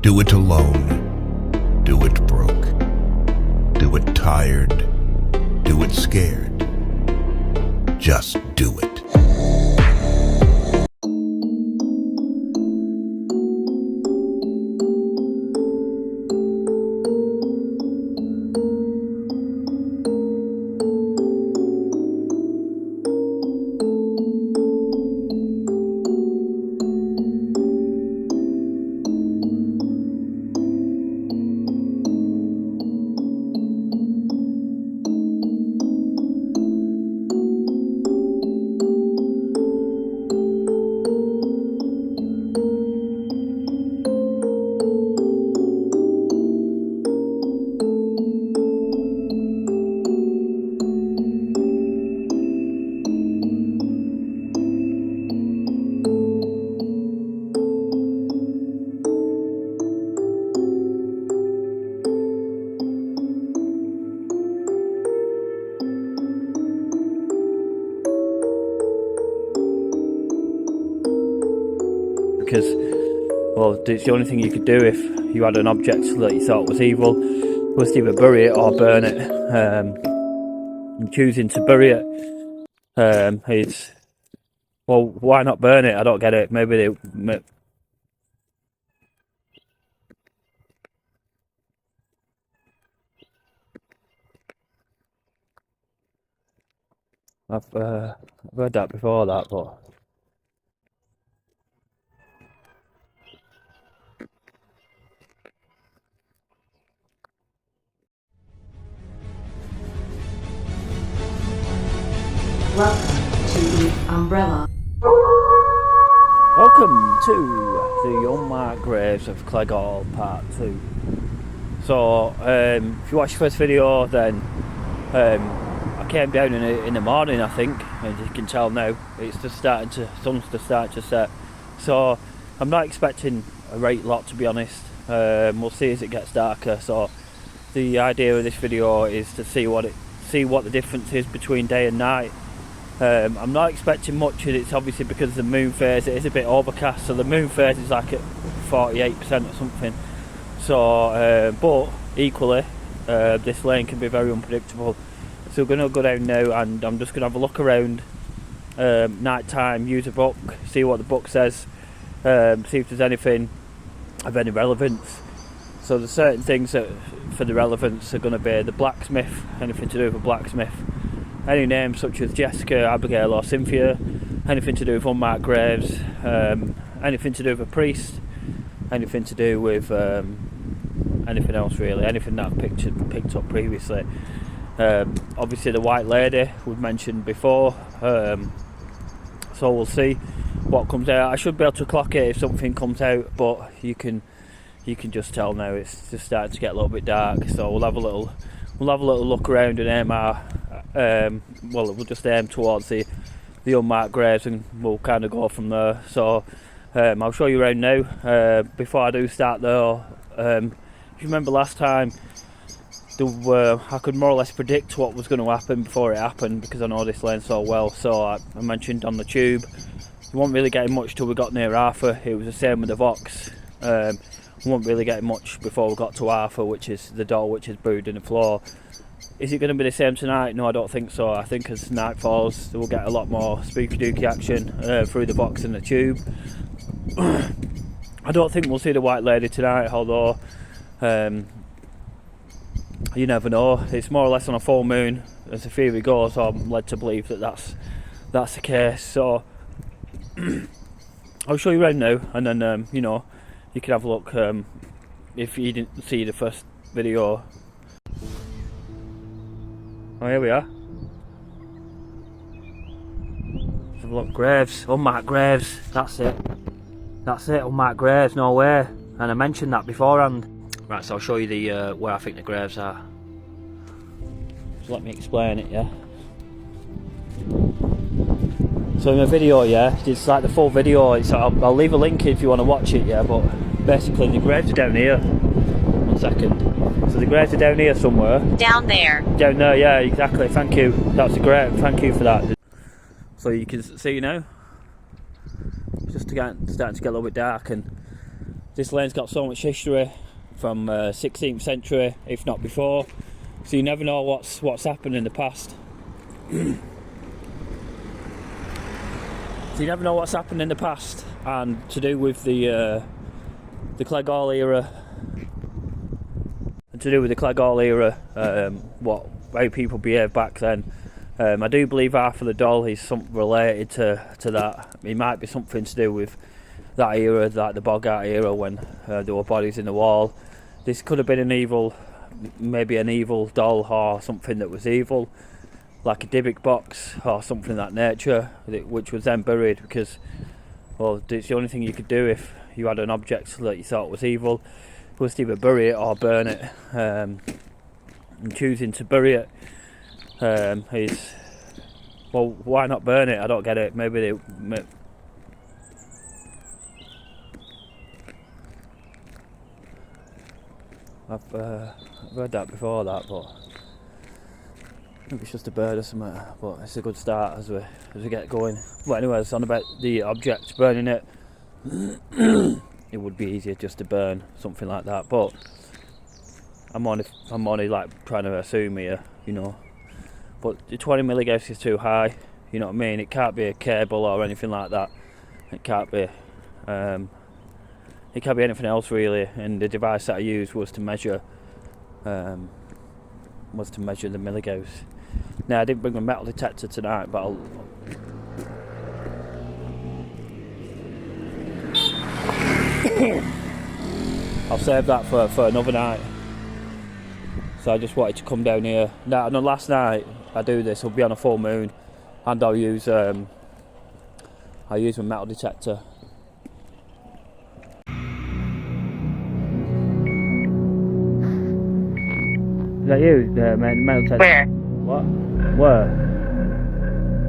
Do it alone. Do it broke. Do it tired. Do it scared. Just do it. Because, well, it's the only thing you could do if you had an object that you thought was evil, was to either bury it or burn it. And choosing to bury it is, well, why not burn it? I don't get it. Maybe they... I've heard that before, that, but... Welcome to the Umbrella. Welcome to the Unmarked Graves of Clegg Part 2. So, if you watched the first video, then I came down in the morning, I think, as you can tell now. It's just starting to, sun's just starting to set. So, I'm not expecting a great lot, to be honest. We'll see as it gets darker. So, the idea of this video is to see what the difference is between day and night. I'm not expecting much, and it's obviously because of the moon phase. It is a bit overcast, so the moon phase is like at 48% or something. So, but equally, this lane can be very unpredictable. So we're going to go down now, and I'm just going to have a look around night time, use a book, see what the book says, see if there's anything of any relevance. So there's certain things that for the relevance are going to be the blacksmith, anything to do with a blacksmith. Any names such as Jessica, Abigail or Cynthia, anything to do with unmarked graves, anything to do with a priest, anything to do with anything else really, anything that I've picked up previously. Obviously the White Lady we've mentioned before, so we'll see what comes out. I should be able to clock it if something comes out, but you can just tell now it's just starting to get a little bit dark, so we'll have a little look around and aim our we'll just aim towards the unmarked graves, and we'll kind of go from there. So I'll show you around now. Before I do start though, if you remember last time, I could more or less predict what was going to happen before it happened, because I know this lane so well. So I mentioned on the tube, we weren't really getting much till we got near Arthur. It was the same with the Vox. We weren't really getting much before we got to Arthur, which is the door which is buried in the floor. Is it going to be the same tonight? No, I don't think so. I think as night falls, we'll get a lot more spooky dooky action through the Vox and the tube. I don't think we'll see the White Lady tonight, although you never know. It's more or less on a full moon, as the theory goes, so I'm led to believe that that's the case. So I'll show you around now, and then you know, you can have a look if you didn't see the first video. Oh, here we are. Let's have a look. Graves, unmarked graves. That's it. That's it. Unmarked graves. No way. And I mentioned that beforehand. Right, so I'll show you the where I think the graves are. So let me explain it, yeah. So in the video, yeah, it's like the full video. I'll leave a link if you want to watch it, yeah. But basically, the graves are down here. 1 second. So the graves are down here somewhere. Down there. Down there, yeah, exactly. Thank you. That's great. Thank you for that. So you can see now, it's just starting to get a little bit dark, and This lane's got so much history from 16th century, if not before. So you never know what's happened in the past. So you never know what's happened in the past, and to do with the Clegg era, how people behaved back then. I do believe half of the doll is something related to that. It might be something to do with that era, like the Bogart era, when there were bodies in the wall. This could have been maybe an evil doll or something that was evil, like a Dybbuk box or something of that nature, which was then buried because, well, it's the only thing you could do if you had an object that you thought was evil, was to either bury it or burn it. And choosing to bury it is, well, why not burn it? I don't get it. Maybe I've heard that before, but maybe it's just a bird or something. But it's a good start as we get going. But anyways, on about the object, burning it, it would be easier just to burn something like that. But I'm only like trying to assume here, you know. But the 20 milligauss is too high. You know what I mean? It can't be a cable or anything like that. It can't be. It can't be anything else really, and the device that I used was to measure the milligauss. Now I didn't bring my metal detector tonight, but I'll save that for another night. So I just wanted to come down here. Now, no, last night I do this, I'll be on a full moon, and I'll use my metal detector. Is that you, the metal detector? Where? What? Where?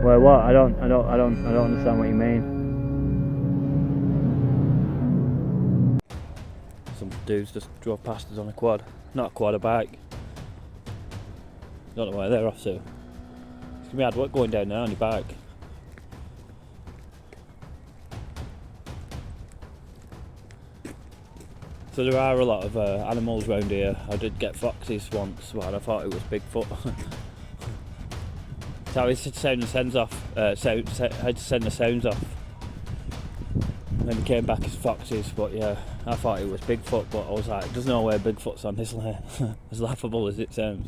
Where what? I don't understand what you mean. Some dudes just drove past us on a quad. Not a quad, a bike. Don't know where they're off to. It's gonna be hard work going down there on your bike. So there are a lot of animals around here. I did get foxes once, but I thought it was Bigfoot. So I had to send the sounds off. I had to send the sounds off. And then it came back as foxes, but yeah, I thought it was Bigfoot, but I was like, there's no way Bigfoot's on this lane. As laughable as it sounds.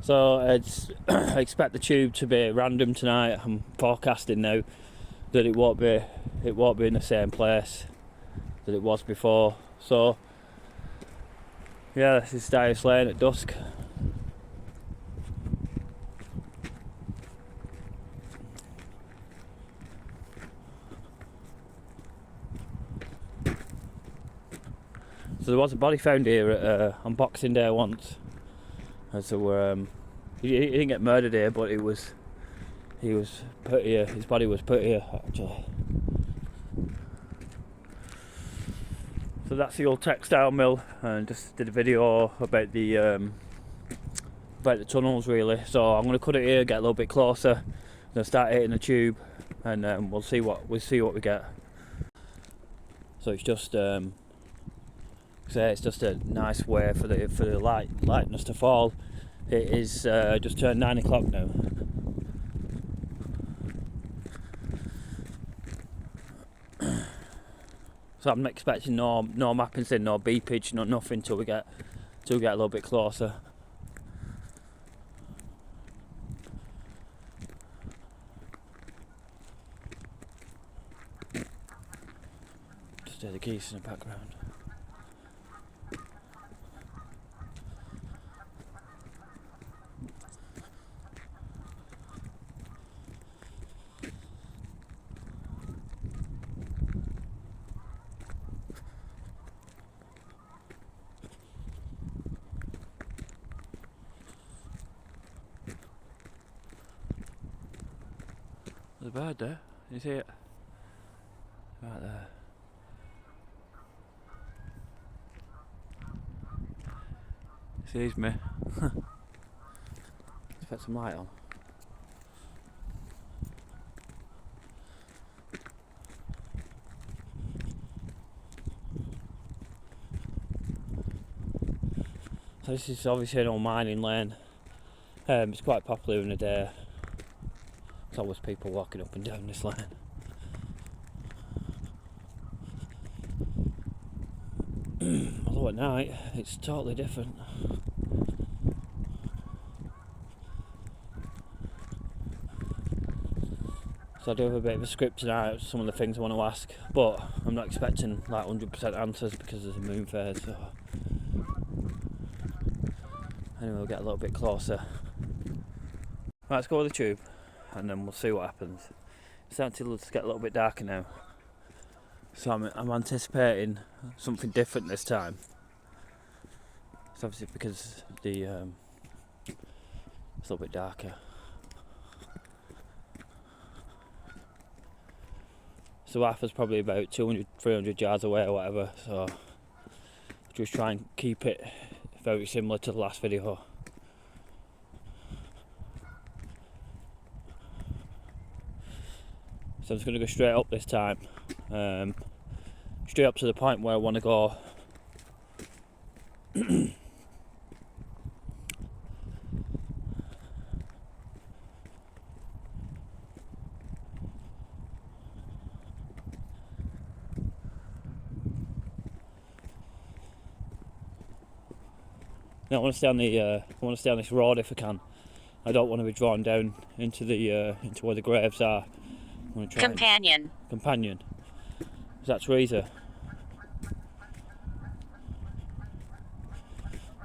So I expect the tube to be random tonight. I'm forecasting now that it won't be in the same place that it was before. So yeah, this is Dyehouse Lane at dusk. So there was a body found here on Boxing Day once. And so he didn't get murdered here, but he was put here. His body was put here actually. So that's the old textile mill, and just did a video about the tunnels really. So I'm going to cut it here, get a little bit closer, then start hitting the tube, and we'll see what we get. So it's just it's just a nice way for the lightness to fall. It is just turned 9 o'clock now. So I'm expecting no mappings in, no beepage, no nothing till we get a little bit closer. Just hear the geese in the background. There's a bird there. Can you see it? Right there. Sees me. Let's put some light on. this is obviously an old mining lane. It's quite popular in the day. There's always people walking up and down this lane. Although at night it's totally different. So I do have a bit of a script tonight of some of the things I want to ask, but I'm not expecting like 100% answers because there's a moon phase. So anyway, we'll get a little bit closer. Right, let's go with the tube and then we'll see what happens. It's starting to get a little bit darker now, so I'm anticipating something different this time. It's obviously because it's a little bit darker. So Alpha's probably about 200-300 yards away or whatever, so just try and keep it very similar to the last video. So I'm just going to go straight up this time, straight up to the point where I want to go. Now I want to stay on this road if I can. I don't want to be drawn down into into where the graves are. I want to try Companion. Is that Teresa?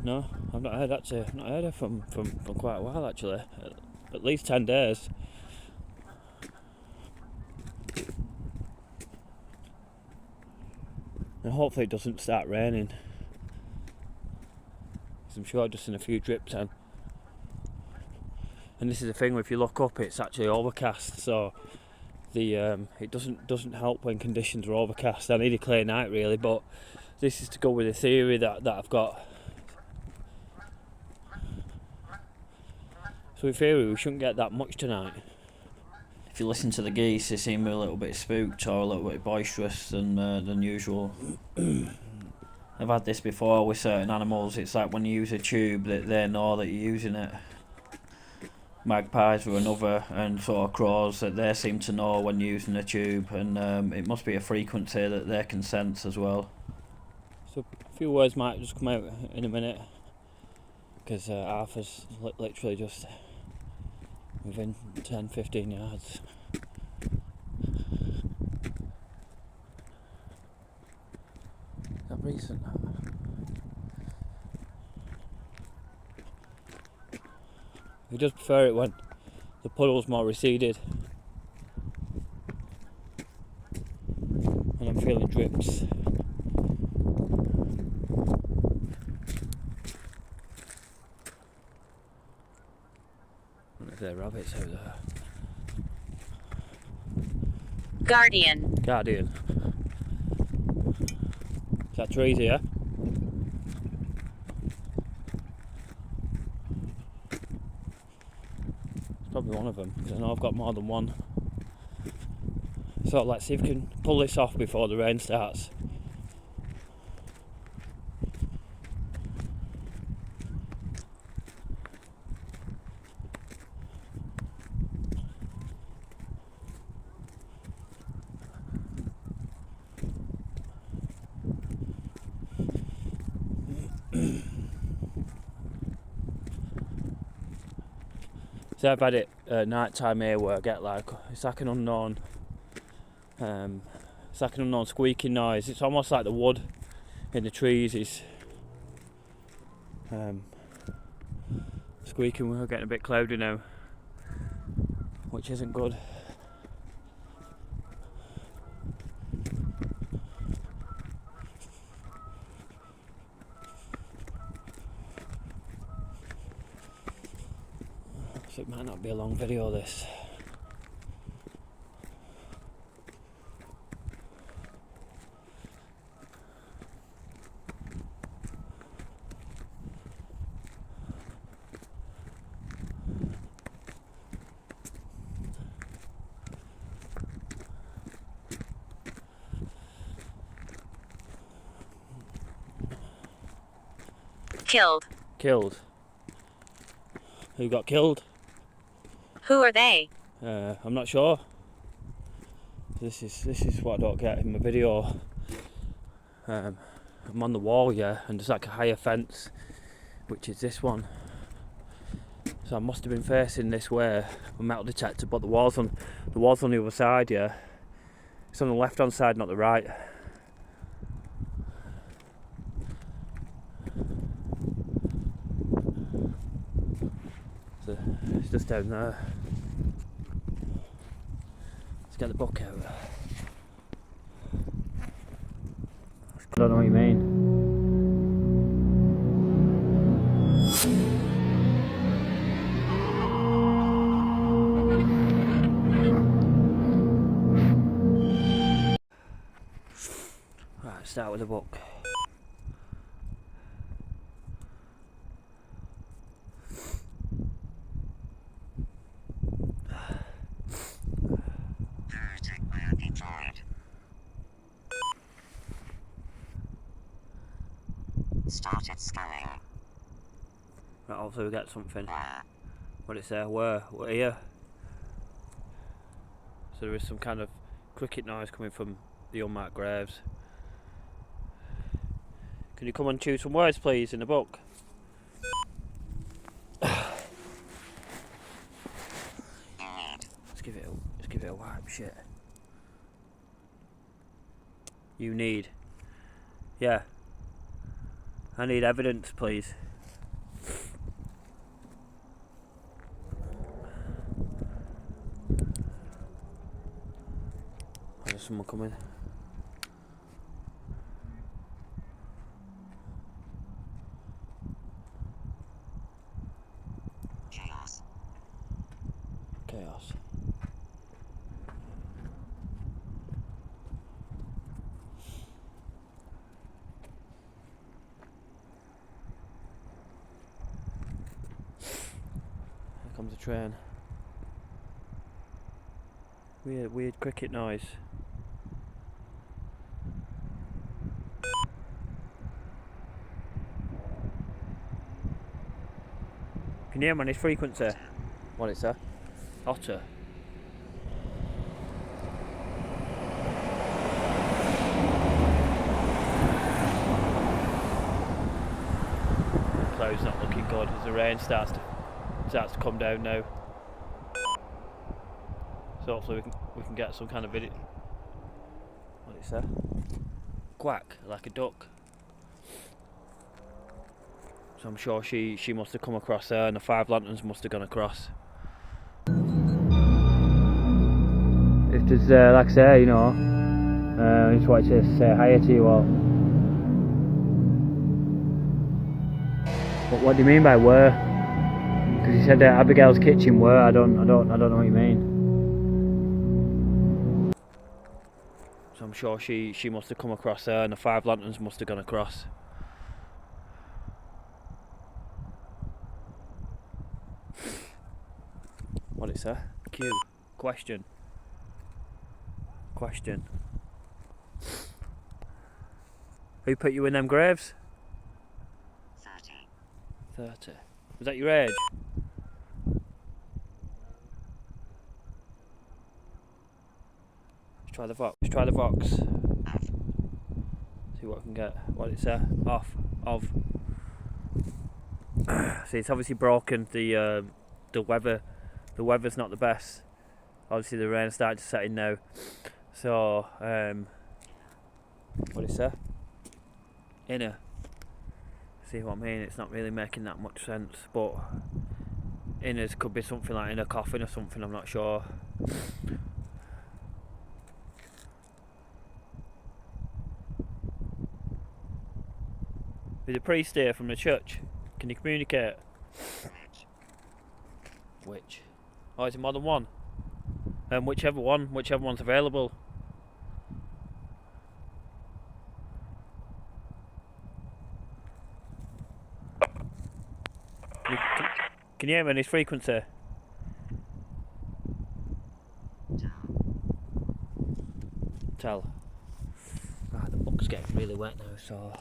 No, I've not heard that. I've not heard her from quite a while actually. At least 10 days. And hopefully it doesn't start raining. I'm sure I've just seen a few drips in. And this is the thing, if you look up it's actually overcast, so it doesn't help when conditions are overcast. I need a clear night really, but this is to go with the theory that I've got. So in theory we shouldn't get that much tonight. If you listen to the geese, they seem a little bit spooked or a little bit boisterous than usual. I've had this before with certain animals. It's like when you use a tube that they know that you're using it. Magpies are another, and sort of crows, that they seem to know when you're using a tube, and it must be a frequency that they can sense as well. So a few words might just come out in a minute, because Arthur's literally just within 10-15 yards. Recent. We just prefer it when the puddle's more receded and I'm feeling drips. I wonder if there are rabbits out there. Guardian. Is that Teresa, yeah? It's probably one of them, because I know I've got more than one. So let's see if we can pull this off before the rain starts. So I've had it night time here where I get like, it's like an unknown squeaking noise. It's almost like the wood in the trees is squeaking. We're getting a bit cloudy now, which isn't good. So it might not be a long video this. killed. Who got killed? Who are they? I'm not sure. This is what I don't get in my video. I'm on the wall, yeah, and there's like a higher fence, which is this one. So I must have been facing this way, a metal detector, but the wall's on the other side, yeah. It's on the left hand side, not the right. So it's just down there. Let's get the book out. I don't know what you mean. Right, start with the book. Started scanning. Right, also we get something. What it say? Where? What here? So there is some kind of cricket noise coming from the unmarked graves. Can you come and choose some words, please, in the book? Let's give it a wipe. Shit. You need. Yeah. I need evidence, please. There's someone coming. Chaos. Chaos. Here comes the train. Weird cricket noise. Can you hear me on this frequency? What it's that? Otter. Cloud's not looking good as the rain starts to come down now. So hopefully we can get some kind of video. What it's that? Quack, like a duck. So I'm sure she must have come across there, and the 5 lanterns must have gone across. If there's, like I say, you know, I just wanted to say hi to you all. What do you mean by where? Because you said that Abigail's kitchen where. I don't know what you mean. So I'm sure she must have come across there, and the 5 lanterns must have gone across. What it say? Q. Question. Who put you in them graves? 30. Was that your age? Let's try the Vox. See what I can get. What it say? Off. Of. See, it's obviously broken. The weather's not the best. Obviously the rain's starting to set in now. So what it say? Inner. See what I mean? It's not really making that much sense, but inners could be something like in a coffin or something, I'm not sure. There's a priest here from the church. Can you communicate? Which? Oh, is it more than one? Whichever one's available. Can you hear me on this frequency? Tell. Ah, the book's getting really wet now, so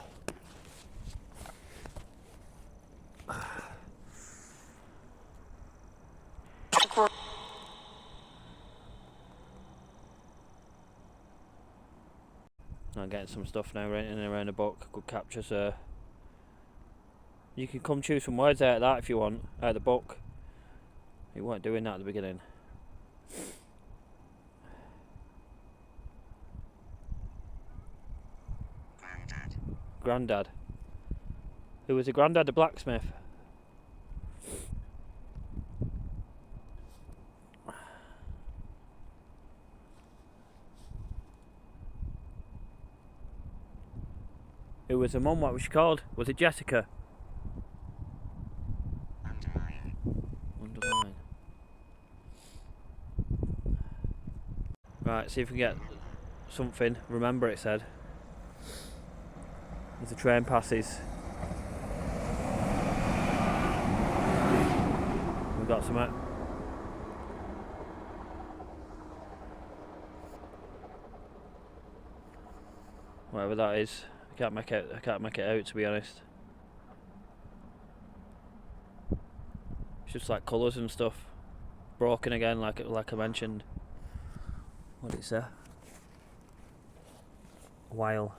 I'm getting some stuff now in and around the book. Good capture, sir. You can come choose some words out of that if you want, out of the book. You weren't doing that at the beginning. Granddad. Grandad. Who was the granddad? The blacksmith. Who was the mum? What was she called? Was it Jessica? Underline. Underline. Right, see if we get something. Remember, it said. As the train passes. We've got some. Whatever that is. I can't make it out, to be honest. It's just like colours and stuff. Broken again, like I mentioned. What did it say? While.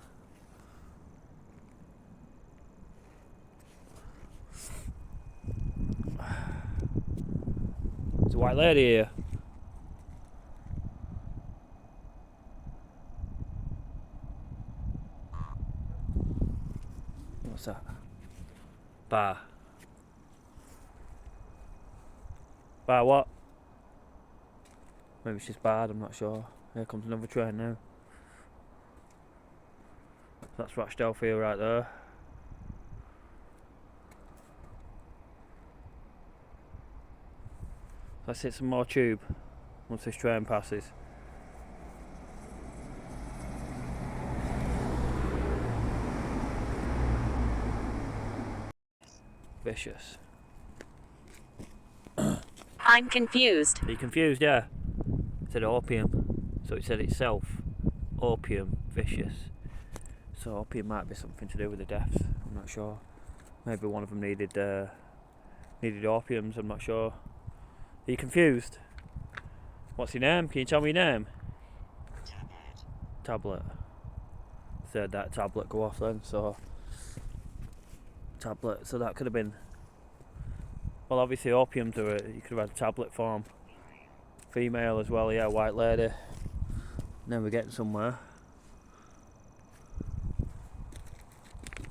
There's a white lady here. What's that? Bar. Bar what? Maybe she's barred, I'm not sure. Here comes another train now. That's Rochdale for you right there. Let's hit some more tube once this train passes. Vicious. I'm confused. Are you confused? Yeah. It said opium, so it said itself. Opium, vicious. So opium might be something to do with the deaths. I'm not sure. Maybe one of them needed opiums. I'm not sure. Are you confused? What's your name? Can you tell me your name? Tablet. Said that tablet go off then. So tablet. So that could have been. Well, obviously opium to it. You could have had tablet form. Female as well. Yeah, white lady. Now we're getting somewhere.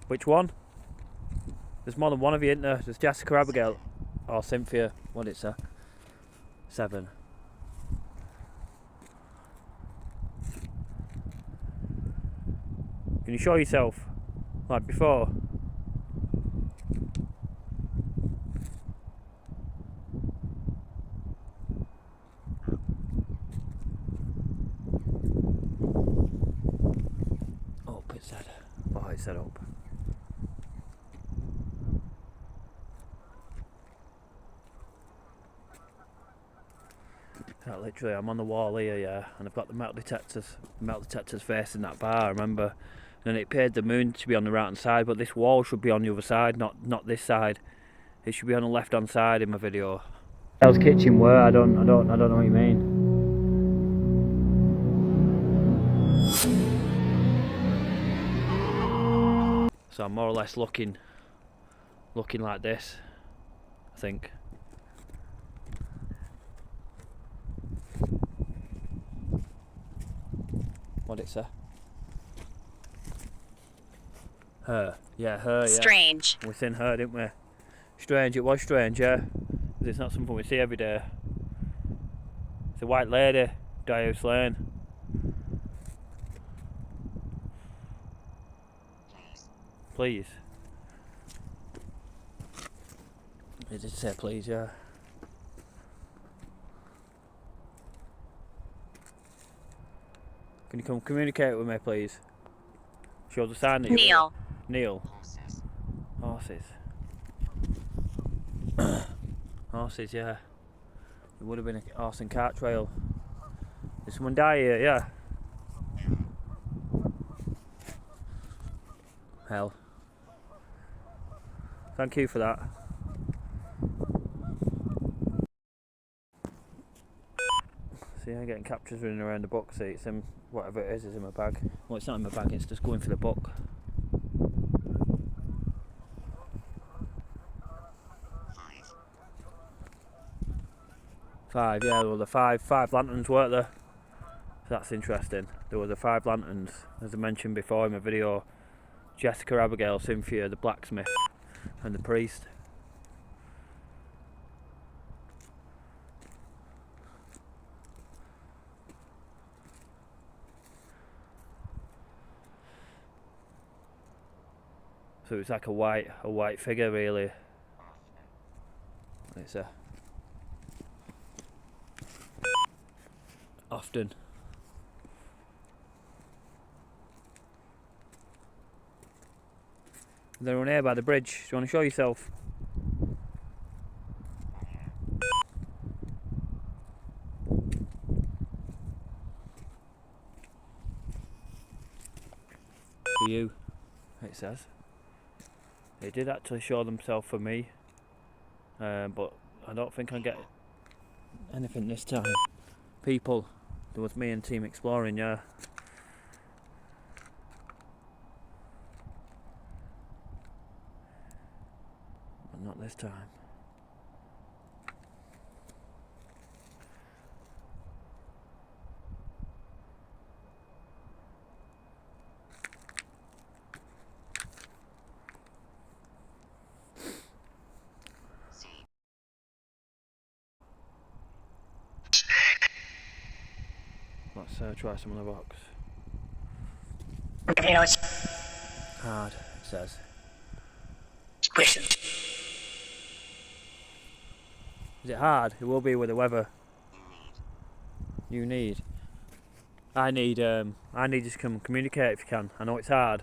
Which one? There's more than one of you, isn't there? There's Jessica, Abigail, or Cynthia. What did it say? 7. Can you show yourself like before? Up, it said. Oh, it said up. Literally, I'm on the wall here, yeah, and I've got the metal detectors facing that bar, remember? And it appeared the moon to be on the right hand side, but this wall should be on the other side, not this side. It should be on the left hand side in my video. How's kitchen where? I don't know what you mean. So I'm more or less looking like this, I think. What did it say? Her. Yeah, her, yeah. Strange. We seen her, didn't we? Strange, it was strange, yeah. It's not something we see every day. It's a white lady, Dyehouse Lane. Please. It did say please, yeah. Can you come communicate with me, please? Show the sign that you're Neil. Neil. Horses. Horses. Horses, yeah. It would have been a horse and cart trail. Did someone die here? Yeah. Hell. Thank you for that. So yeah, getting captures running around the book seats and whatever it is in my bag. Well, it's not in my bag, it's just going for the book. Five, yeah, there were the five lanterns, weren't there? So that's interesting. There were the 5 lanterns, as I mentioned before in my video. Jessica, Abigail, Cynthia, the blacksmith, and the priest. So it's like a white figure, really. It's a often. They're on here by the bridge. Do you want to show yourself? For you, it says. They did actually show themselves for me, but I don't think I get anything this time. People, there was me and Team Exploring, yeah. But not this time. Let's try some of the rocks. You know, it's Hard, it says. squishing. Is it hard? It will be with the weather. You need. I need you to come communicate if you can. I know it's hard.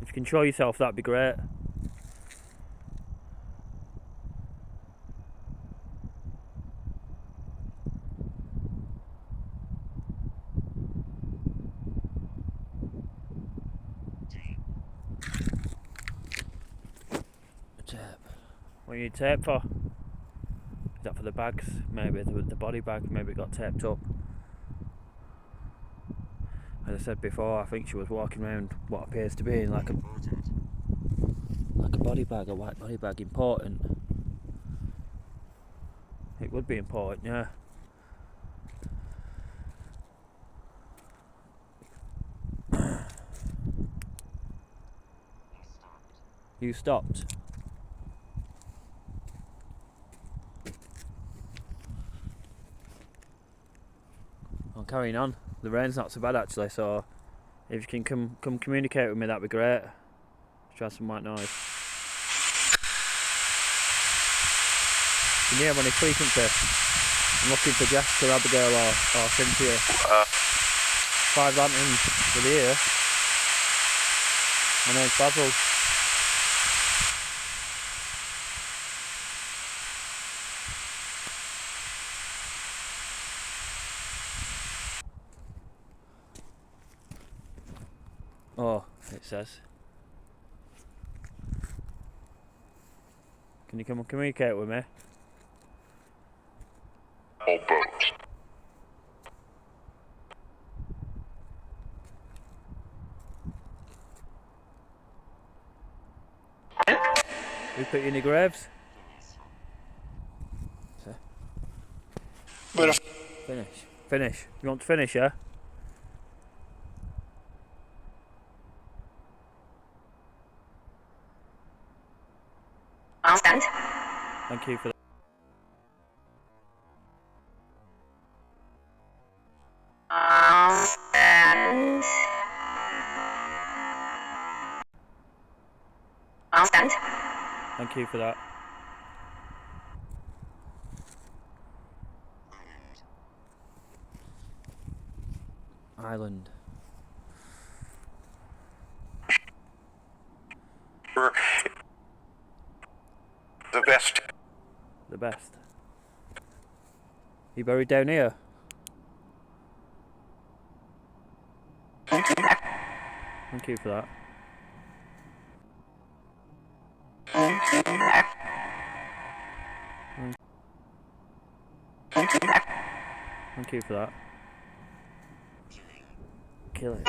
If you can show yourself, that'd be great. Tape. What do you need tape for? Is that for the bags? Maybe the body bag maybe got taped up. As I said before, I think she was walking around what appears to be like a body bag, a white body bag. Important. It would be important, yeah. You stopped. I'm carrying on. The rain's not so bad actually, so if you can come communicate with me, that'd be great. Let's try some white noise. Can you hear when he's speaking to? I'm looking for Jessica, Abigail or Cynthia. 5 lanterns for the ear. My name's Basil. Oh, it says. Can you come and communicate with me? All boats. We put you in the graves? But if Finish. You want to finish, yeah? I'll stand. Thank you for that. I'll stand. I'll stand. Thank you for that. Island. The best. The best. You buried down here? Thank you for that. Thank you. Thank you for that. Killing.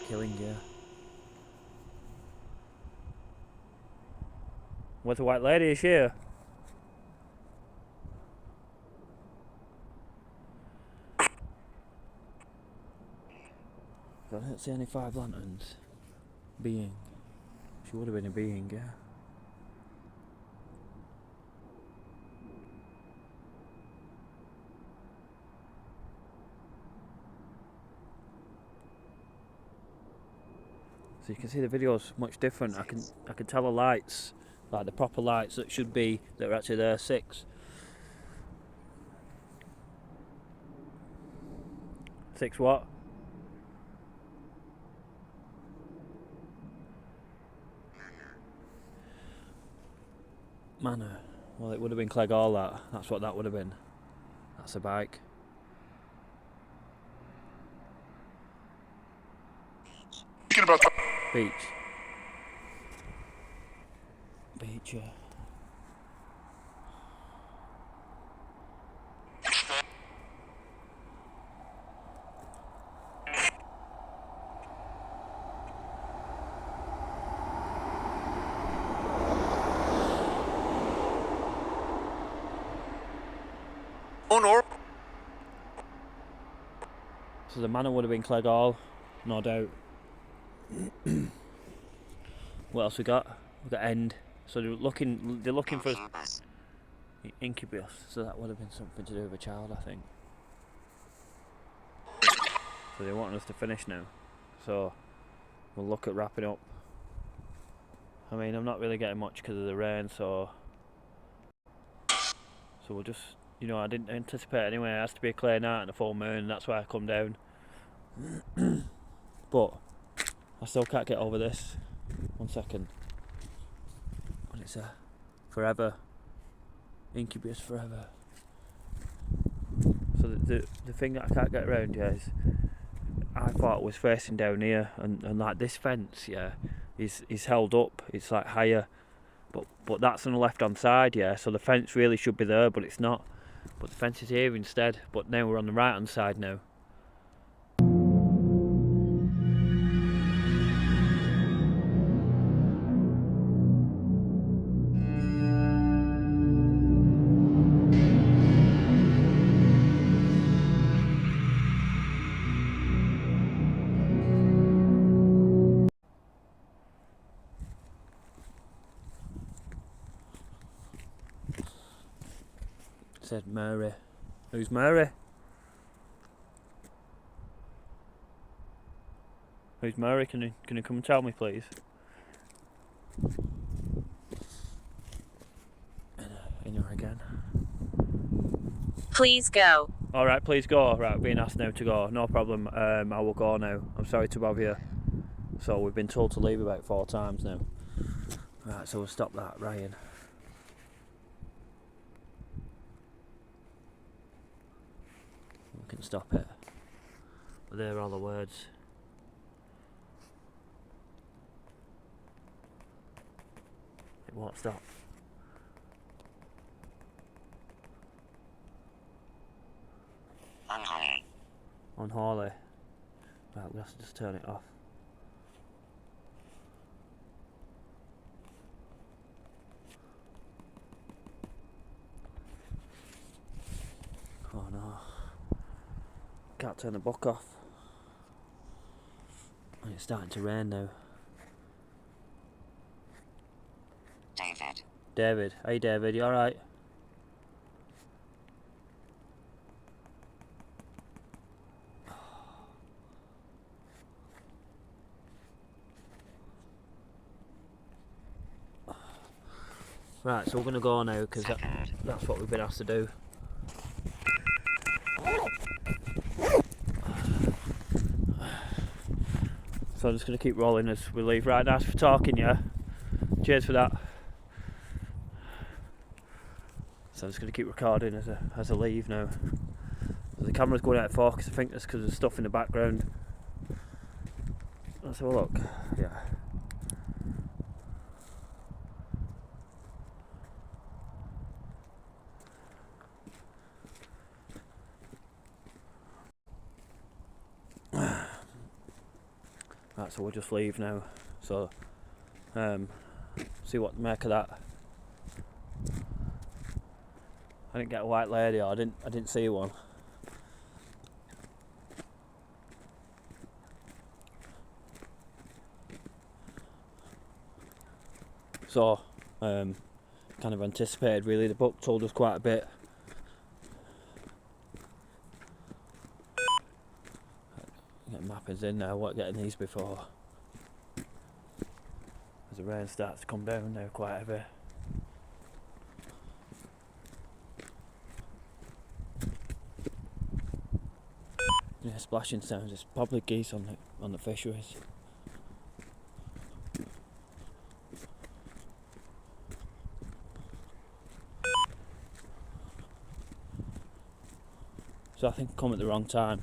Killing, yeah. Where's the white lady? Is she here? I don't see any 5 lanterns. Being. She would have been a being, yeah. So you can see the video's much different. I can tell the lights, like the proper lights that should be, that are actually there, 6. 6 what? Manor. Well, it would have been Clegg all that. That's what that would have been. That's a bike. Thinking about Beach. Beach, yeah. oh no. So the manor would have been Clegg all, no doubt. What else we got? We got end. So they're looking for incubus. So that would have been something to do with a child, I think. So they want us to finish now. So we'll look at wrapping up. I mean, I'm not really getting much because of the rain, so we'll just, you know, I didn't anticipate anyway. It has to be a clear night and a full moon. That's why I come down. But I still can't get over this. 1 second. And it's a forever incubus forever. So the thing that I can't get around, yeah, is I thought it was facing down here, and like this fence, yeah, is held up. It's like higher, but that's on the left hand side, yeah. So the fence really should be there, but it's not. But the fence is here instead. But now we're on the right hand side now. Said Mary. Who's Mary? Who's Mary? Can you come and tell me, please? In her again. Please go. All right, please go. Right, being asked now to go. No problem. I will go now. I'm sorry to bother you. So we've been told to leave about 4 times now. Right, so we'll stop that, Ryan. We can stop it. But there are all the words. It won't stop. Unholy. Unholy. Right, we have to just turn it off. Oh no. Can't turn the book off. And it's starting to rain now. David. David. Hey David, you alright? Right, so we're going to go now because that's what we've been asked to do. So I'm just going to keep rolling as we leave. Right, nice for talking, yeah? Cheers for that. So I'm just going to keep recording as I leave now. The camera's going out of focus. I think that's because there's stuff in the background. Let's have a look. Yeah. Right, so we'll just leave now. So see what to make of that. I didn't get a white lady, or I didn't see one. So kind of anticipated really. The book told us quite a bit. Get mappers in now, what getting these before. As the rain starts to come down now quite heavy. Yeah, splashing sounds. It's probably geese on the fisheries. So I think I come at the wrong time,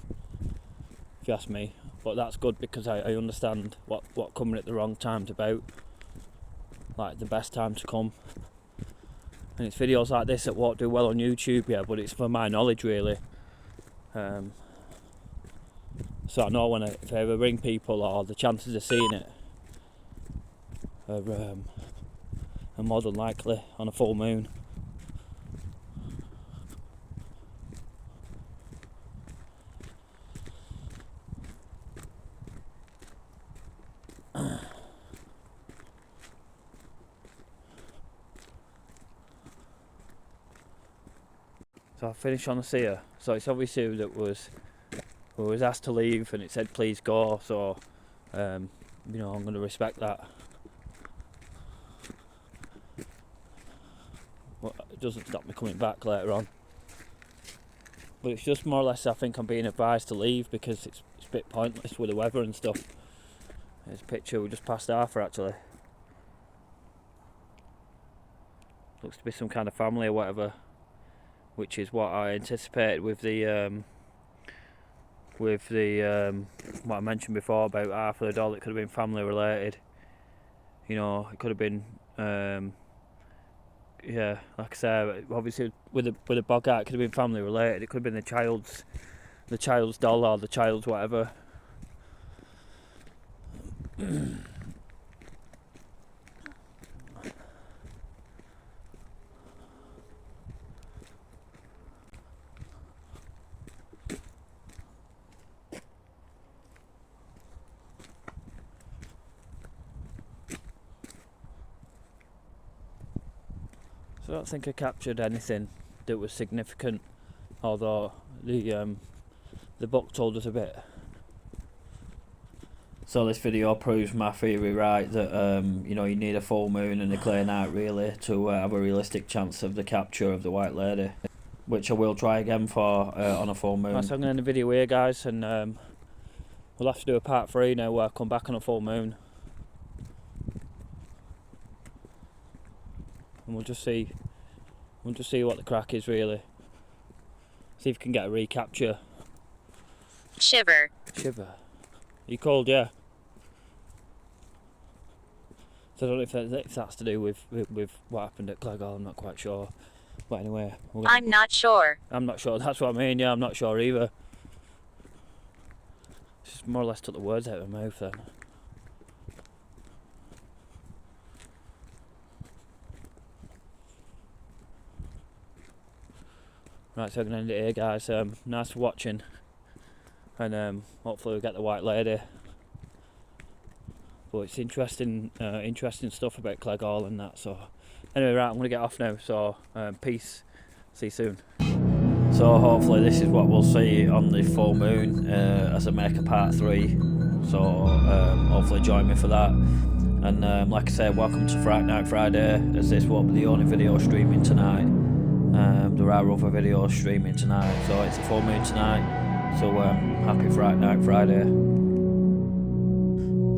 if you ask me. But that's good because I understand what coming at the wrong time's about. Like the best time to come. And it's videos like this that won't do well on YouTube, yeah, but it's for my knowledge really. So I know if I ever ring people, or the chances of seeing it are more than likely on a full moon. So I finished on the seer. So it's obviously that we was asked to leave, and it said please go. So I'm going to respect that. But it doesn't stop me coming back later on. But it's just more or less I think I'm being advised to leave because it's a bit pointless with the weather and stuff. There's a picture we just passed Arthur actually. Looks to be some kind of family or whatever. Which is what I anticipated with the what I mentioned before about Arthur the doll. It could have been family related. It could have been yeah, like I say, obviously with a bogart, it could have been family related. It could have been the child's doll or the child's whatever. So I don't think I captured anything that was significant, although the book told us a bit. So this video proves my theory right that you need a full moon and a clear night really to have a realistic chance of the capture of the white lady, which I will try again for on a full moon. Right, so I'm going to end the video here, guys, and we'll have to do a part 3 now where I come back on a full moon. And we'll just see what the crack is really. See if we can get a recapture. Shiver. Shiver. You cold, yeah? So I don't know if that's to do with what happened at Clegg. I'm not quite sure. But anyway, I'm not sure. I'm not sure. That's what I mean. Yeah, I'm not sure either. Just more or less took the words out of my mouth then. Right, so I'm going to end it here, guys. Nice for watching, and hopefully we'll get the white lady. But it's interesting stuff about Clegg Hall and that. So anyway, right, I'm going to get off now. So peace. See you soon. So hopefully this is what we'll see on the full moon as I make a part 3. So hopefully join me for that. And like I said, welcome to Fright Night Friday, as this won't be the only video streaming tonight. There are other videos streaming tonight, so it's a full moon tonight, so happy Fright Night Friday.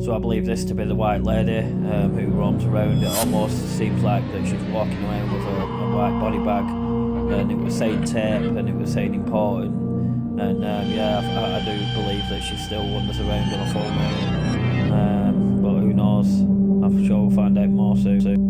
So I believe this to be the white lady who roams around. It almost seems like that she's walking around with a white body bag, and it was saying tape and it was saying important, and yeah, I do believe that she still wanders around on a full moon, but who knows, I'm sure we'll find out more soon.